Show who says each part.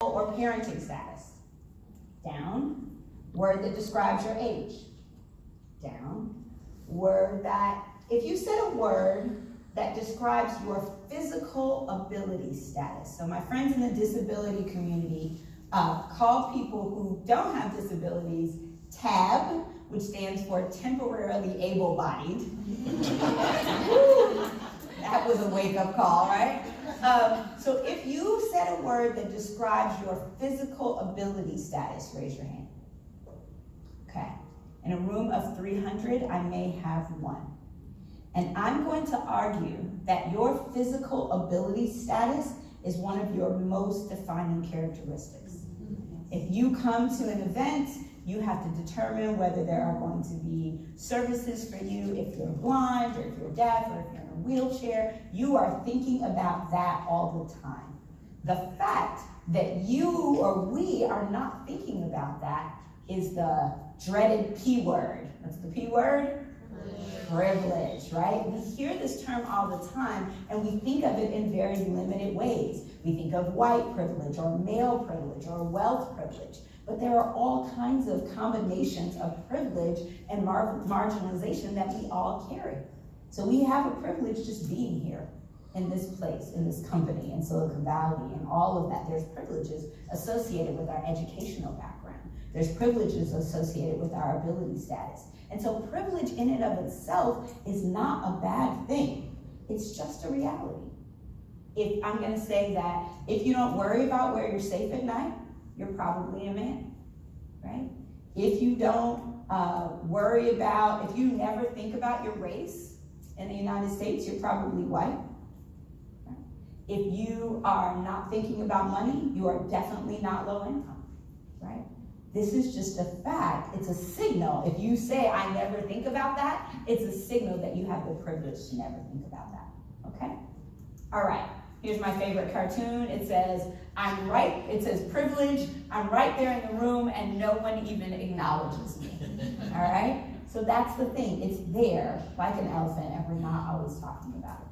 Speaker 1: or parenting status. Down. Word that describes your age. Down. Word that, if you said a word that describes your physical ability status. So my friends in the disability community call people who don't have disabilities TAB, which stands for temporarily able-bodied. That was a wake-up call, right? So if you said a word that describes your physical ability status, raise your hand. Okay. In a room of 300, I may have one. And I'm going to argue that your physical ability status is one of your most defining characteristics. If you come to an event, you have to determine whether there are going to be services for you if you're blind, or if you're deaf, or if you're in a wheelchair. You are thinking about that all the time. The fact that you or we are not thinking about that is the dreaded P word. What's the P word? Privilege, right? We hear this term all the time, and we think of it in very limited ways. We think of white privilege, or male privilege, or wealth privilege. But there are all kinds of combinations of privilege and marginalization that we all carry. So we have a privilege just being here in this place, in this company, in Silicon Valley, and all of that. There's privileges associated with our educational background. There's privileges associated with our ability status. And so privilege in and of itself is not a bad thing. It's just a reality. If I'm gonna say that if you don't worry about where you're safe at night, you're probably a man, right? If you don't worry about, if you never think about your race in the United States, you're probably white. Right? If you are not thinking about money, you are definitely not low income, right? This is just a fact. It's a signal. If you say, I never think about that, it's a signal that you have the privilege to never think about that, okay? All right, here's my favorite cartoon. It says, it says privilege, I'm right there in the room and no one even acknowledges me, all right? So that's the thing, it's there like an elephant and we're not always talking about it.